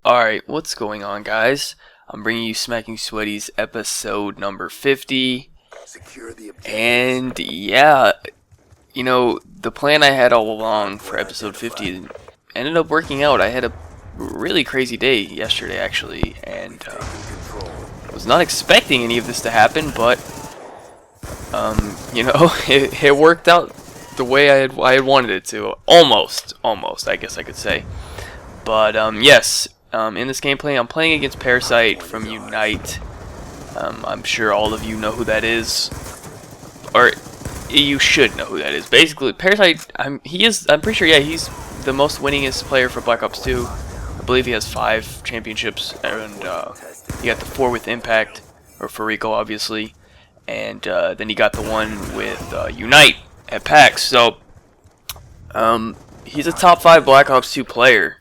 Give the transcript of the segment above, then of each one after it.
Alright, what's going on, guys? I'm bringing you Smacking Sweaties episode number 50. And yeah, the plan I had all along for episode 50 ended up working out. I had a really crazy day yesterday, actually, and was not expecting any of this to happen, but it worked out the way I had wanted it to. Almost, I guess I could say. But yes. In this gameplay, I'm playing against Parasite from Unite. I'm sure all of you know who that is, or you should know who that is. Basically, Parasite. I'm pretty sure. Yeah, he's the most winningest player for Black Ops 2. I believe he has 5 championships, and he got the 4 with Impact, or for Rico, obviously, and then he got the one with Unite at PAX. So, he's a top 5 Black Ops 2 player,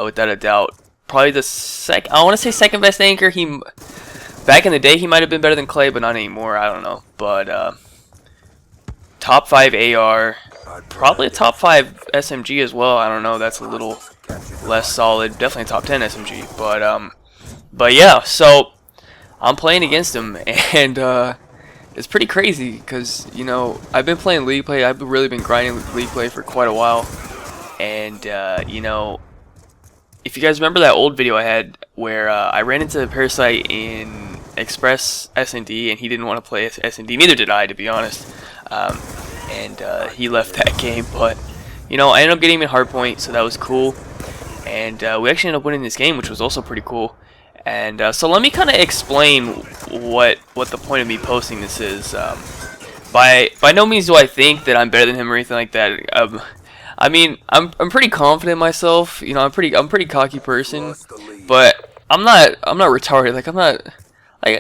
without a doubt. Probably the I want to say second best anchor. Back in the day, he might have been better than Clay, but not anymore. I don't know. But top 5 AR, probably a top 5 SMG as well. I don't know. That's a little less solid. Definitely a top 10 SMG. But yeah. So I'm playing against him, and it's pretty crazy because I've been playing League Play. I've really been grinding League Play for quite a while, and if you guys remember that old video I had where I ran into Parasite in Express S&D and he didn't want to play S&D, neither did I, to be honest, and he left that game, but I ended up getting him in hardpoint, so that was cool, and we actually ended up winning this game, which was also pretty cool. And so let me kind of explain what the point of me posting this is. By no means do I think that I'm better than him or anything like that. I mean, I'm pretty confident in myself. I'm a pretty cocky person, but I'm not retarded. Like I'm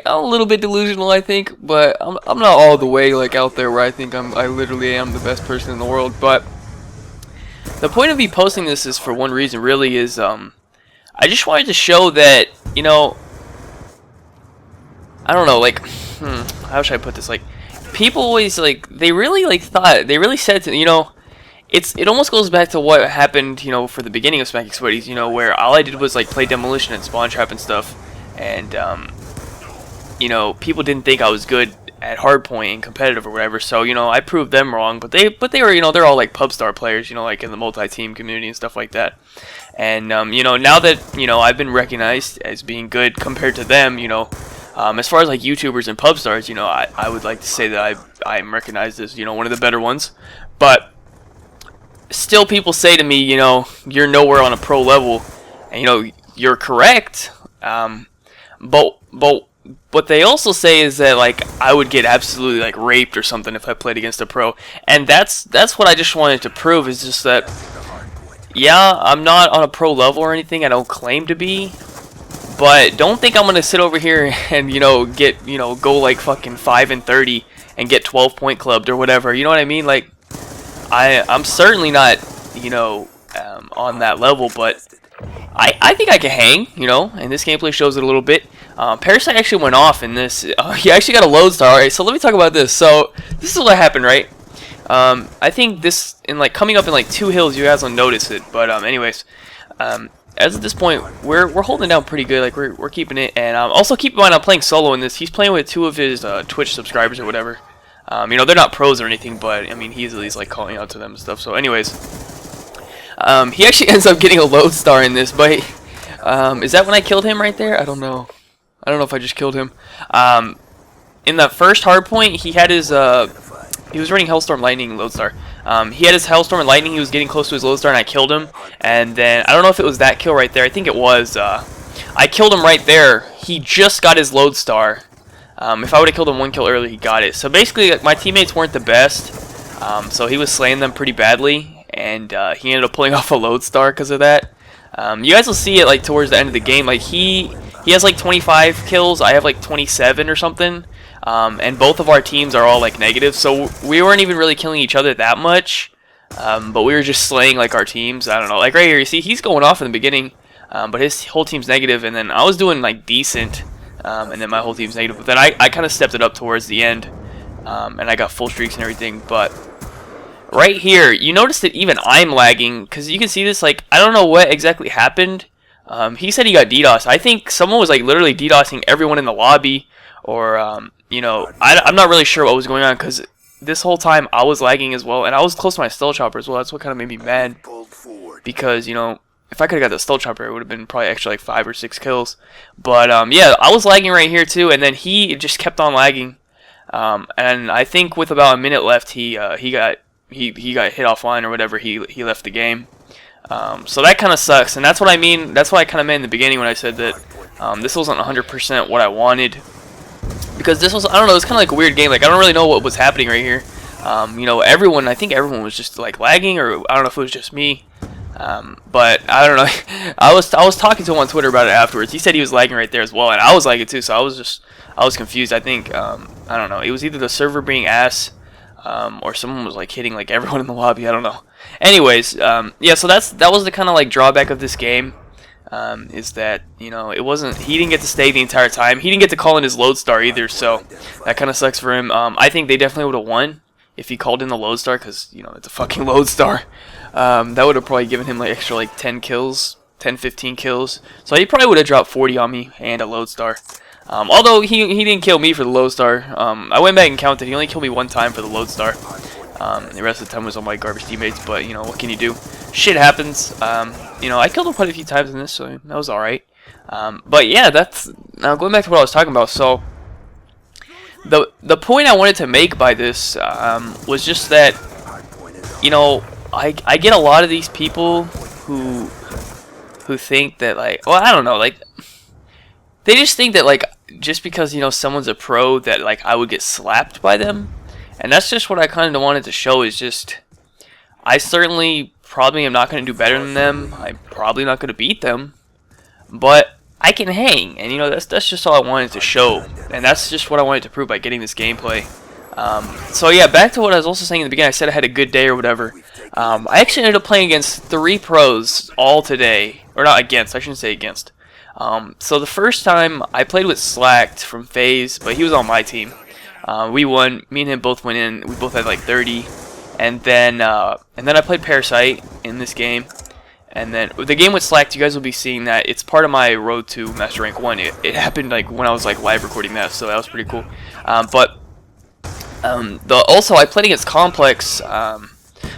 a little bit delusional, I think, but I'm not all the way like out there where I think I literally am the best person in the world. But the point of me posting this is for one reason, really, is I just wanted to show that I don't know, like how should I put this? Like people always they really said to it almost goes back to what happened, for the beginning of Smacking Sweaties, where all I did was play demolition and spawn trap and stuff, and people didn't think I was good at hardpoint and competitive or whatever. So I proved them wrong, but they were they're all pub star players, like in the multi-team community and stuff like that. And now that I've been recognized as being good compared to them, as far as YouTubers and pub stars, I would like to say that I'm recognized as one of the better ones, but still people say to me, you're nowhere on a pro level, and you're correct, but what they also say is that I would get absolutely raped or something if I played against a pro, and that's what I just wanted to prove, is just that yeah, I'm not on a pro level or anything, I don't claim to be, but don't think I'm gonna sit over here and get go fucking 5-30 and get 12-point clubbed or whatever, you know what I mean? I'm certainly not, on that level, but I think I can hang, and this gameplay shows it a little bit. Parasite actually went off in this. He actually got a load star. Alright, so let me talk about this. So, this is what happened, right? I think this, coming up in 2 hills, you guys will notice it, but anyways, as of this point, we're holding down pretty good, we're keeping it, and also keep in mind I'm playing solo in this. He's playing with 2 of his Twitch subscribers or whatever. They're not pros or anything, but I mean, he's at least calling out to them and stuff. So, anyways, he actually ends up getting a load star in this. But is that when I killed him right there? I don't know. I don't know if I just killed him. In that first hardpoint, he had his he was running Hellstorm Lightning load star. He had his Hellstorm and Lightning. He was getting close to his load star, and I killed him. And then I don't know if it was that kill right there. I think it was. I killed him right there. He just got his load star. If I would have killed him 1 kill earlier, he got it. So basically, my teammates weren't the best, so he was slaying them pretty badly, and he ended up pulling off a load star because of that. You guys will see it towards the end of the game. He has 25 kills, I have 27 or something, and both of our teams are all negative. So we weren't even really killing each other that much, but we were just slaying our teams. I don't know, right here you see he's going off in the beginning, but his whole team's negative, and then I was doing decent. And then my whole team's negative. But then I kind of stepped it up towards the end, and I got full streaks and everything. But right here, you notice that even I'm lagging, because you can see this. I don't know what exactly happened, He said he got DDoS. I think someone was like literally DDoSing everyone in the lobby, or you know, I'm not really sure what was going on, because this whole time I was lagging as well, and I was close to my stealth chopper as well. That's what kind of made me mad, because you know, if I could have got the stealth chopper, it would have been probably extra like 5 or 6 kills. But yeah, I was lagging right here too, and then he just kept on lagging. And I think with about a minute left, he got hit offline or whatever. He left the game. So that kind of sucks, and that's what I mean. That's what I kind of meant in the beginning when I said that this wasn't 100% what I wanted, because this was, I don't know, it's kind of like a weird game. Like, I don't really know what was happening right here. You know, I think everyone was just like lagging, or I don't know if it was just me. But I don't know. I was talking to him on Twitter about it afterwards. He said he was lagging right there as well, and I was lagging too. So I was confused. I think I don't know. It was either the server being ass, or someone was like hitting like everyone in the lobby. I don't know. Anyways, yeah. So that was the kind of like drawback of this game, is that, you know, he didn't get to stay the entire time. He didn't get to call in his lodestar either. So that kind of sucks for him. I think they definitely would have won if he called in the lodestar, because, you know, it's a fucking lodestar. That would have probably given him like extra like 10 kills, 10, 15 kills. So he probably would have dropped 40 on me and a lodestar. Although he didn't kill me for the lodestar. I went back and counted. He only killed me one time for the lodestar. The rest of the time was on my garbage teammates. But, you know, what can you do? Shit happens. You know, I killed him quite a few times in this, so that was alright. But yeah, now going back to what I was talking about. So the point I wanted to make by this was just that, you know, I get a lot of these people who think that, like, well, I don't know, like, they just think that, like, just because, you know, someone's a pro, that, like, I would get slapped by them. And that's just what I kind of wanted to show, is just, I certainly probably am not going to do better than them. I'm probably not going to beat them, but I can hang, and, you know, that's just all I wanted to show, and that's just what I wanted to prove by getting this gameplay. So yeah, back to what I was also saying in the beginning. I said I had a good day or whatever. I actually ended up playing against 3 pros all today, or not against, I shouldn't say against. So the first time I played with Slacked from FaZe, but he was on my team. We won. Me and him both went in. We both had like 30, and then I played Parasite in this game. And then the game with Slacked, you guys will be seeing that it's part of my road to Master Rank 1. It happened like when I was like live recording that, so that was pretty cool. Also I played against Complex.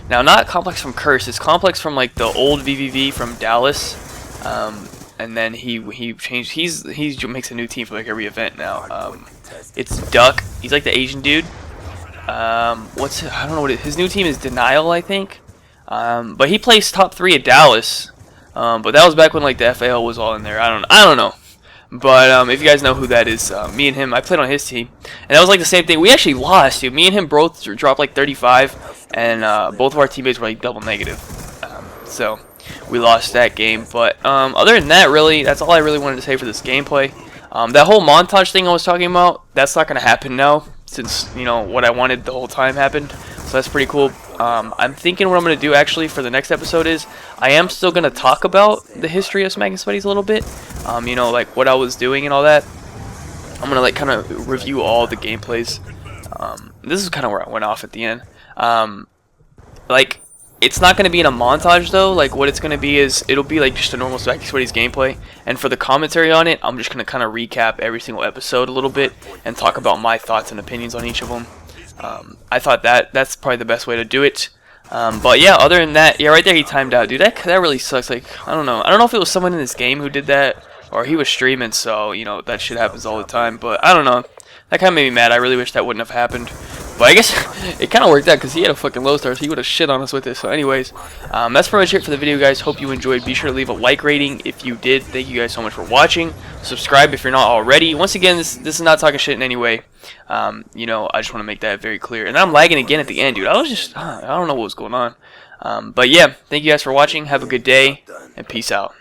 Now, not Complex from Curse. It's Complex from like the old VVV from Dallas. And then he changed. He makes a new team for like every event now. It's Duck. He's like the Asian dude. I don't know what his new team is. Denial, I think. But he plays top 3 at Dallas. But that was back when like the FAL was all in there. I don't know. But if you guys know who that is, me and him, I played on his team, and that was like the same thing. We actually lost, dude. Me and him both dropped like 35, and both of our teammates were like double negative. So we lost that game. But other than that, really, that's all I really wanted to say for this gameplay. That whole montage thing I was talking about, that's not gonna happen now, since, you know, what I wanted the whole time happened. So that's pretty cool. I'm thinking what I'm going to do actually for the next episode is I am still going to talk about the history of Smackin Sweaties a little bit. You know, like what I was doing and all that. I'm going to like kind of review all the gameplays. This is kind of where I went off at the end. Like, it's not going to be in a montage though. Like, what it's going to be is it'll be like just a normal Smackin Sweaties gameplay. And for the commentary on it, I'm just going to kind of recap every single episode a little bit and talk about my thoughts and opinions on each of them. I thought that's probably the best way to do it. But yeah, other than that, yeah, right there he timed out, dude. That really sucks. Like, I don't know if it was someone in this game who did that, or he was streaming, so, you know, that shit happens all the time. But I don't know. That kind of made me mad. I really wish that wouldn't have happened. But I guess it kind of worked out, because he had a fucking low star, so he would have shit on us with it. So anyways, that's pretty much it for the video, guys. Hope you enjoyed. Be sure to leave a like rating if you did. Thank you guys so much for watching. Subscribe if you're not already. Once again, this is not talking shit in any way. You know, I just want to make that very clear. And I'm lagging again at the end, dude. I was just, I don't know what was going on. But yeah, thank you guys for watching. Have a good day, and peace out.